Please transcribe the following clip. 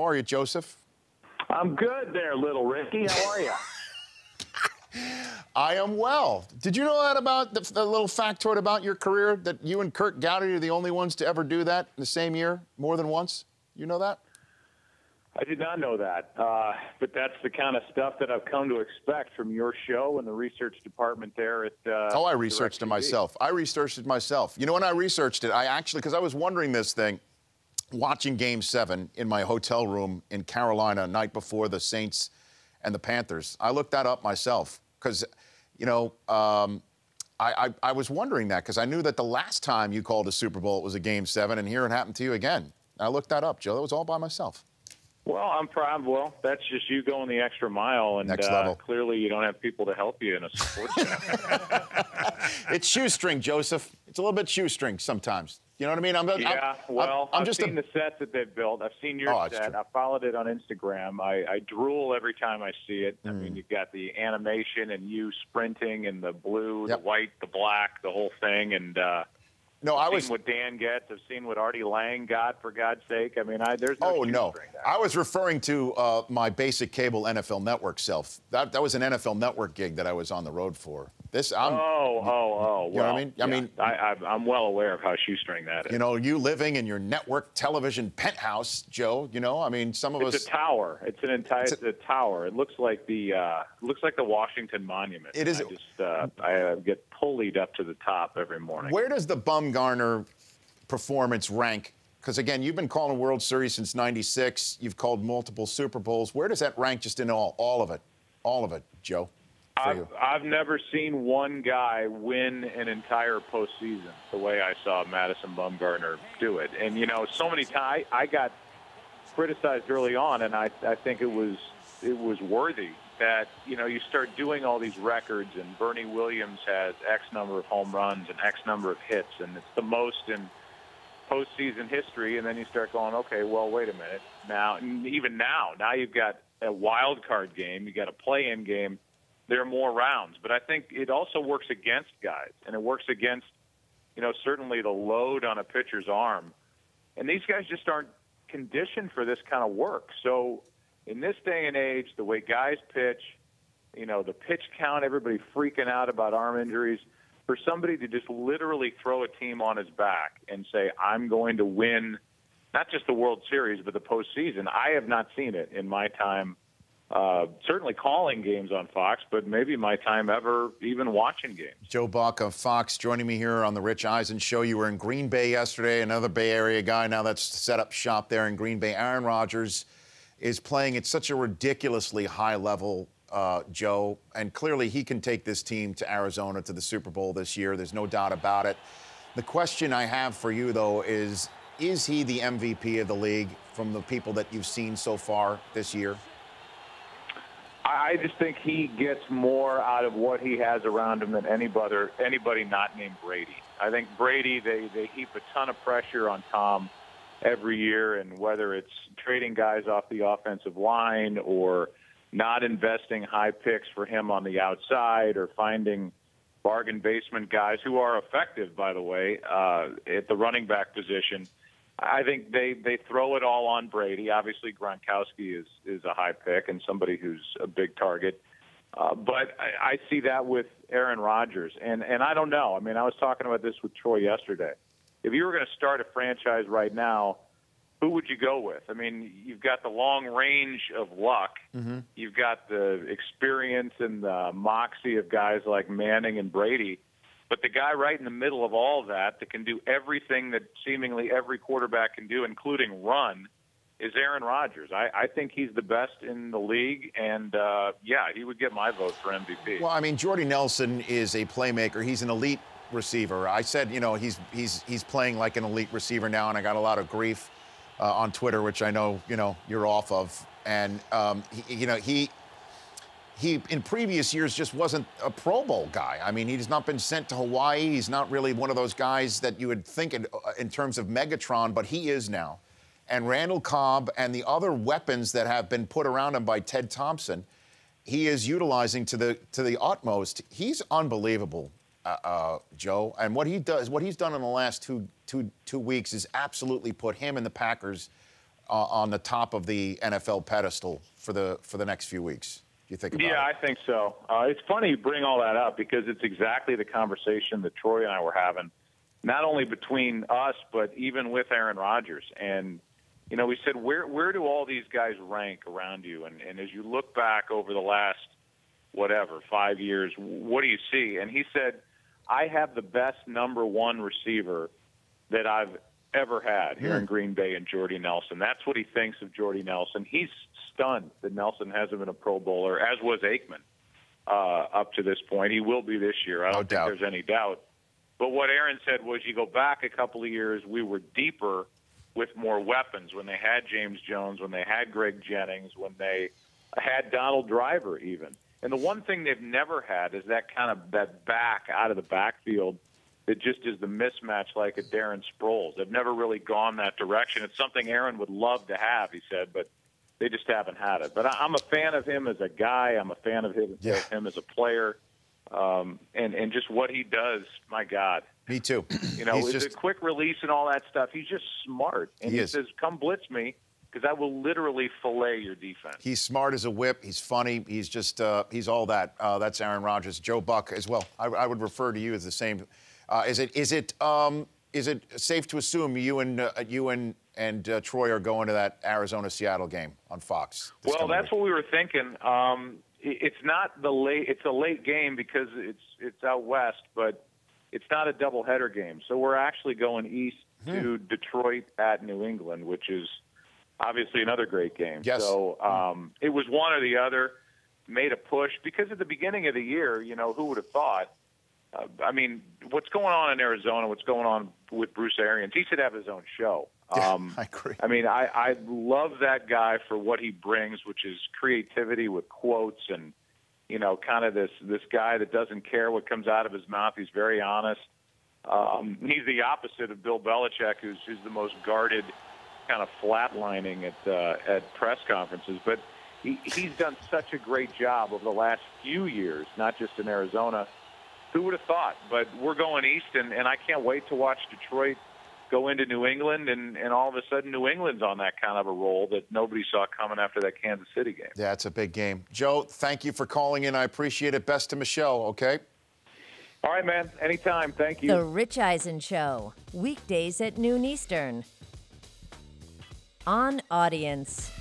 How are you, Joseph? I'm good there, little Ricky. How are you? I am well. Did you know that about the little factoid about your career, that you and Kirk Gowdy are the only ones to ever do that in the same year, more than once? You know that? I did not know that, but that's the kind of stuff that I've come to expect from your show and the research department there at I researched it myself. I researched it myself. You know, when I researched it, I actually, because I was wondering this thing, watching Game 7 in my hotel room in Carolina night before the Saints and the Panthers, I looked that up myself because, you know, I was wondering that because I knew that the last time you called a Super Bowl, it was a Game 7, and here it happened to you again. I looked that up, Joe. That was all by myself. Well, I'm proud. Well, that's just you going the extra mile, and Next level. Clearly you don't have people to help you in a sports center. It's shoestring, Joseph. It's a little bit shoestring sometimes. You know what I mean? I've seen the sets that they've built. I've seen your set. I followed it on Instagram. I drool every time I see it. I mean, you've got the animation and you sprinting and the blue, the white, the black, the whole thing. And I've seen what Dan gets. I've seen what Artie Lang got, for God's sake. I mean, there's no shoestring there. I was referring to my basic cable NFL Network self. That was an NFL Network gig that I was on the road for. You know what I mean? I'm well aware of how shoestring that is. You know, you living in your network television penthouse, Joe. You know, I mean, some of us. It's a tower. It's a tower. It looks like the Washington Monument. It is. I get pulleyed up to the top every morning. Where does the Bumgarner performance rank? Because again, you've been calling World Series since '96. You've called multiple Super Bowls. Where does that rank just in all of it, Joe? I've never seen one guy win an entire postseason the way I saw Madison Bumgarner do it. And, you know, so many times I got criticized early on, and I think it was worthy that, you know, you start doing all these records, and Bernie Williams has X number of home runs and X number of hits, and it's the most in postseason history. And then you start going, okay, well, wait a minute. Now you've got a wild card game. You got a play-in game. There are more rounds, but I think it also works against guys, and it works against, you know, certainly the load on a pitcher's arm. And these guys just aren't conditioned for this kind of work. So in this day and age, the way guys pitch, you know, the pitch count, everybody freaking out about arm injuries, for somebody to just literally throw a team on his back and say, I'm going to win not just the World Series, but the postseason, I have not seen it in my time. Certainly calling games on Fox, but maybe my time ever even watching games. Joe Buck of Fox joining me here on the Rich Eisen Show. You were in Green Bay yesterday, another Bay Area guy now that's set up shop there in Green Bay. Aaron Rodgers is playing at such a ridiculously high level, Joe, and clearly he can take this team to Arizona to the Super Bowl this year. There's no doubt about it. The question I have for you, though, is he the MVP of the league from the people that you've seen so far this year? I just think he gets more out of what he has around him than anybody not named Brady. I think Brady, they heap a ton of pressure on Tom every year, and whether it's trading guys off the offensive line or not investing high picks for him on the outside or finding bargain basement guys who are effective, by the way, at the running back position. I think they throw it all on Brady. Obviously, Gronkowski is a high pick and somebody who's a big target. But I see that with Aaron Rodgers. And I don't know. I mean, I was talking about this with Troy yesterday. If you were going to start a franchise right now, who would you go with? I mean, you've got the long range of luck. Mm-hmm. You've got the experience and the moxie of guys like Manning and Brady. But the guy right in the middle of all that can do everything that seemingly every quarterback can do, including run, is Aaron Rodgers. I think he's the best in the league, and, he would get my vote for MVP. Well, I mean, Jordy Nelson is a playmaker. He's an elite receiver. I said, you know, he's playing like an elite receiver now, and I got a lot of grief on Twitter, which I know, you know, you're off of. And, he, in previous years, just wasn't a Pro Bowl guy. I mean, he's not been sent to Hawaii. He's not really one of those guys that you would think in terms of Megatron, but he is now. And Randall Cobb and the other weapons that have been put around him by Ted Thompson, he is utilizing to the utmost. He's unbelievable, Joe. And what he's done in the last two weeks has absolutely put him and the Packers on the top of the NFL pedestal for the next few weeks? Do you think about it? Yeah, I think so. It's funny you bring all that up because it's exactly the conversation that Troy and I were having, not only between us, but even with Aaron Rodgers. And, you know, we said, where do all these guys rank around you? And as you look back over the last, 5 years, what do you see? And he said, I have the best number one receiver that I've ever had here in Green Bay in Jordy Nelson. That's what he thinks of Jordy Nelson. He's stunned that Nelson hasn't been a Pro Bowler, as was Aikman up to this point. He will be this year. I don't think there's any doubt. But what Aaron said was, you go back a couple of years, we were deeper with more weapons when they had James Jones, when they had Greg Jennings, when they had Donald Driver even. And the one thing they've never had is that back out of the backfield that just is the mismatch like a Darren Sproles. They've never really gone that direction. It's something Aaron would love to have, he said, but they just haven't had it. But I'm a fan of him as a guy. I'm a fan of him as a player. And just what he does, my God. Me too. You know, the quick release and all that stuff. He's just smart. And he says, come blitz me, because I will literally fillet your defense. He's smart as a whip. He's funny. He's just he's all that. That's Aaron Rodgers. Joe Buck as well. I would refer to you as the same. Is it safe to assume you and Troy are going to that Arizona-Seattle game on Fox? Well, that's what we were thinking. It's not it's a late game because it's out west, but it's not a doubleheader game. So we're actually going east to Detroit at New England, which is obviously another great game. Yes. So it was one or the other. Made a push because at the beginning of the year, you know, who would have thought? I mean, what's going on in Arizona, what's going on with Bruce Arians, he should have his own show. I agree. I mean, I love that guy for what he brings, which is creativity with quotes and, you know, kind of this guy that doesn't care what comes out of his mouth. He's very honest. He's the opposite of Bill Belichick, who's the most guarded, kind of flatlining at press conferences. But he's done such a great job over the last few years, not just in Arizona. Who would have thought? But we're going east, and I can't wait to watch Detroit go into New England, and all of a sudden New England's on that kind of a roll that nobody saw coming after that Kansas City game. Yeah, it's a big game. Joe, thank you for calling in. I appreciate it. Best to Michelle, okay? All right, man. Anytime. Thank you. The Rich Eisen Show, weekdays at noon Eastern. On Audience.